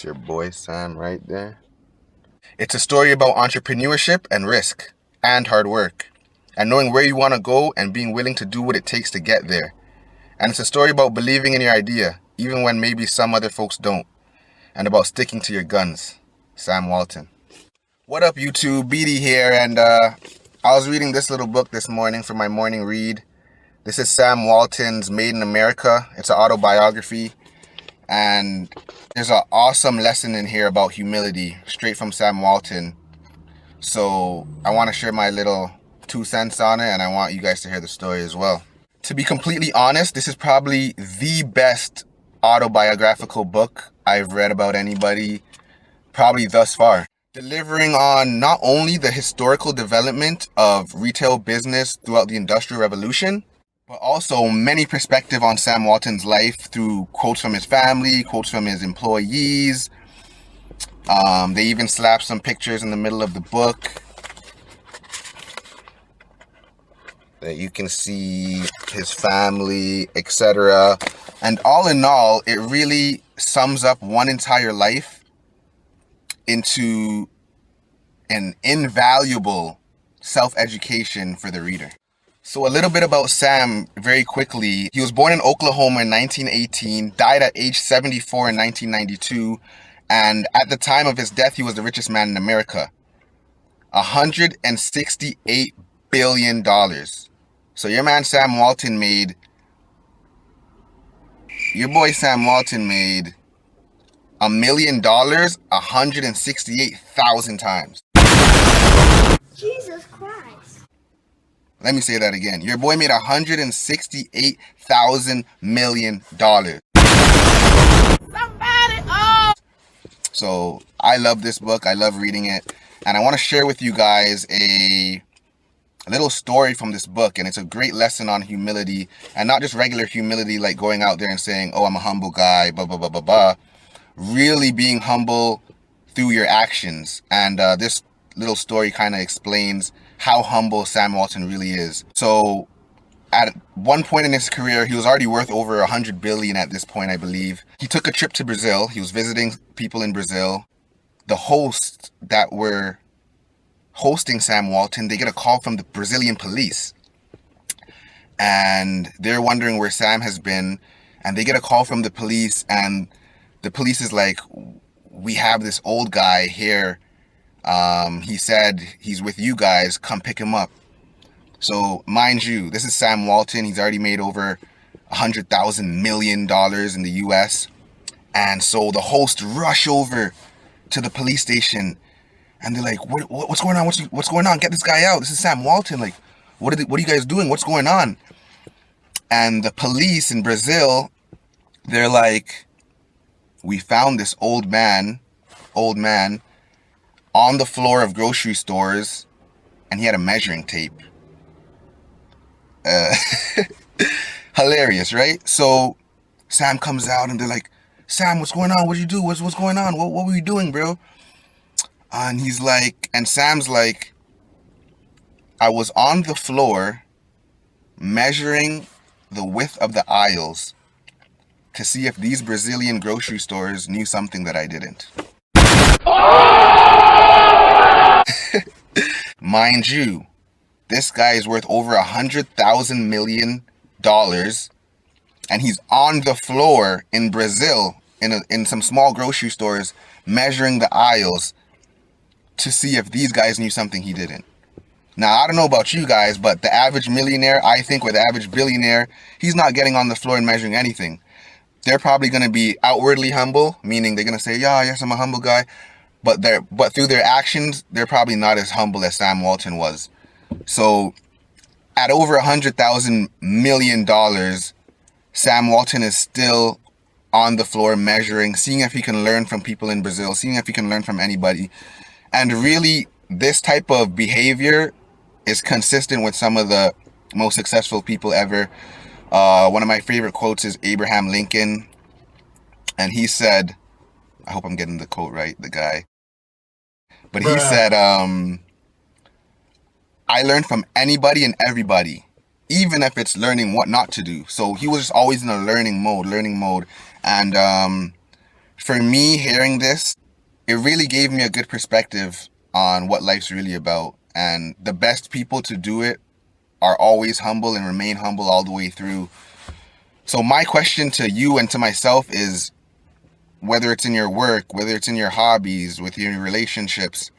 That's your boy Sam right there. It's a story about entrepreneurship and risk and hard work and knowing where you want to go and being willing to do what it takes to get there. And it's a story about believing in your idea, even when maybe some other folks don't, and about sticking to your guns. Sam Walton. What up, YouTube? BD here, and I was reading this little book this morning for my morning read. This is Sam Walton's Made in America. It's an autobiography, and there's an awesome lesson in here about humility, straight from Sam Walton. So I want to share my little 2 cents on it, and I want you guys to hear the story as well. To be completely honest, this is probably the best autobiographical book I've read about anybody, probably thus far. Delivering on not only the historical development of retail business throughout the Industrial Revolution, but also many perspectives on Sam Walton's life through quotes from his family, quotes from his employees. They even slap some pictures in the middle of the book that you can see his family, etc. And all in all, it really sums up one entire life into an invaluable self-education for the reader. So a little bit about Sam very quickly. He was born in Oklahoma in 1918, died at age 74 in 1992, and at the time of his death, he was the richest man in America. $168 billion. So your boy Sam Walton made $1 million 168,000 times. Jesus Christ. Let me say that again. Your boy made $168,000 million. So I love this book. I love reading it. And I want to share with you guys a little story from this book. And it's a great lesson on humility, and not just regular humility, like going out there and saying, oh, I'm a humble guy, blah, blah, blah, blah, blah. Really being humble through your actions. And this little story kind of explains how humble Sam Walton really is. So at one point in his career, he was already worth over 100 billion at this point, I believe. He took a trip to Brazil. He was visiting people in Brazil. The hosts that were hosting Sam Walton, they get a call from the Brazilian police, and they're wondering where Sam has been. And they get a call from the police, and the police is like, we have this old guy here. He said he's with you guys. Come pick him up. So mind you, this is Sam Walton. He's already made over $100,000 million in the US. And so the hosts rush over to the police station, and they're like, what's going on? What's going on? Get this guy out. This is Sam Walton. Like, what are you guys doing? What's going on? And the police in Brazil, they're like, we found this old man on the floor of grocery stores, and he had a measuring tape. Hilarious, right? So Sam comes out, and they're like, Sam, what's going on? What'd you do? What's going on? What were you doing, bro? And he's like, and Sam's like, I was on the floor measuring the width of the aisles to see if these Brazilian grocery stores knew something that I didn't. Mind you, this guy is worth over $100,000 million, and he's on the floor in Brazil in some small grocery stores measuring the aisles to see if these guys knew something he didn't. Now, I don't know about you guys, but the average millionaire, I think, or the average billionaire, he's not getting on the floor and measuring anything. They're probably going to be outwardly humble, meaning they're going to say, yeah, yes, I'm a humble guy. But through their actions, they're probably not as humble as Sam Walton was. So at over $100,000 million, Sam Walton is still on the floor measuring, seeing if he can learn from people in Brazil, seeing if he can learn from anybody. And really, this type of behavior is consistent with some of the most successful people ever. One of my favorite quotes is Abraham Lincoln. And he said, I hope I'm getting the quote right, the guy. But he said, I learn from anybody and everybody, even if it's learning what not to do. So he was just always in a learning mode. And For me, hearing this, it really gave me a good perspective on what life's really about. And the best people to do it are always humble and remain humble all the way through. So my question to you and to myself is, whether it's in your work, whether it's in your hobbies, with your relationships,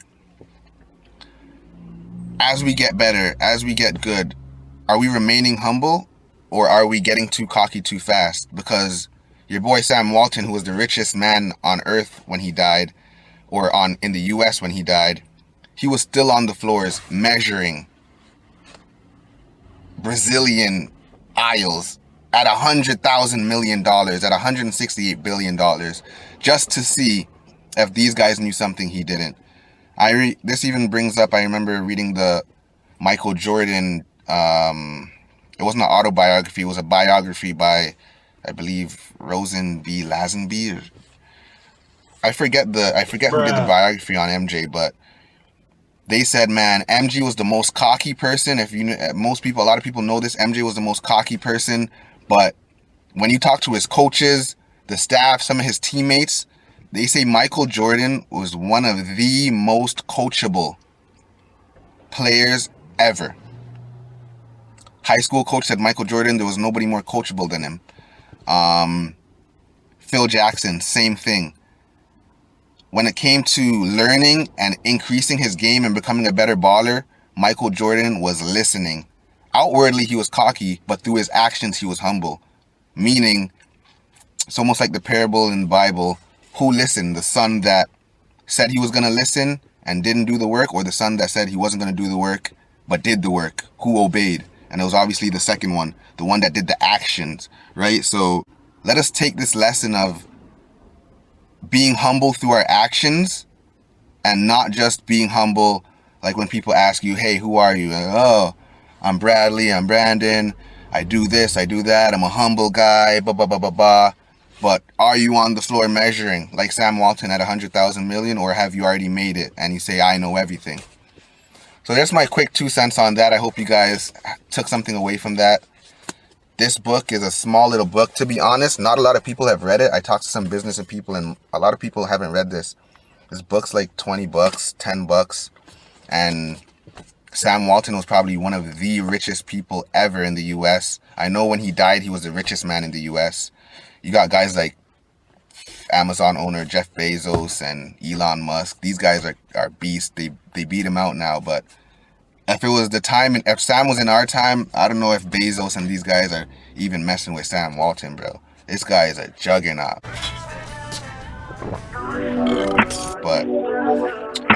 as we get better, as we get good, are we remaining humble, or are we getting too cocky too fast? Because your boy Sam Walton, who was the richest man on earth when he died, or in the US when he died, he was still on the floors measuring Brazilian isles at $100,000 million, at $168 billion, just to see if these guys knew something he didn't. This even brings up, I remember reading the Michael Jordan, it wasn't an autobiography, it was a biography by, I believe, Rosen B. Lazenby. I forget who did the biography on MJ, but they said, man, MJ was the most cocky person. If you know, a lot of people know this, MJ was the most cocky person. But when you talk to his coaches, the staff, some of his teammates, they say Michael Jordan was one of the most coachable players ever. High school coach said Michael Jordan, there was nobody more coachable than him. Phil Jackson, same thing. When it came to learning and increasing his game and becoming a better baller, Michael Jordan was listening. Outwardly, he was cocky, but through his actions, he was humble. Meaning, it's almost like the parable in the Bible. Who listened? The son that said he was going to listen and didn't do the work, or the son that said he wasn't going to do the work but did the work? Who obeyed? And it was obviously the second one, the one that did the actions, right? So let us take this lesson of being humble through our actions, and not just being humble like when people ask you, hey, who are you? Like, oh, I'm Bradley, I'm Brandon, I do this, I do that, I'm a humble guy, blah, blah, blah, blah, blah. But are you on the floor measuring like Sam Walton at 100,000 million, or have you already made it and you say, I know everything? So that's my quick 2 cents on that. I hope you guys took something away from that. This book is a small little book. To be honest, not a lot of people have read it. I talked to some business people, and a lot of people haven't read this. This book's like $20, $10. And Sam Walton was probably one of the richest people ever in the US. I know when he died, he was the richest man in the US. You got guys like Amazon owner Jeff Bezos and Elon Musk. These guys are beasts. They beat him out now, but if it was the time, if Sam was in our time, I don't know if Bezos and these guys are even messing with Sam Walton, bro. This guy is a juggernaut. But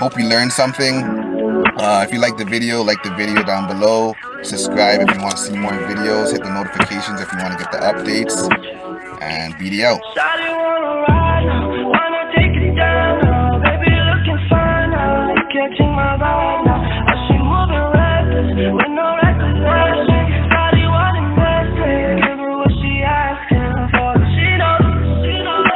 hope you learned something. If you like the video down below. Subscribe if you want to see more videos. Hit the notifications if you want to get the updates. And BD out.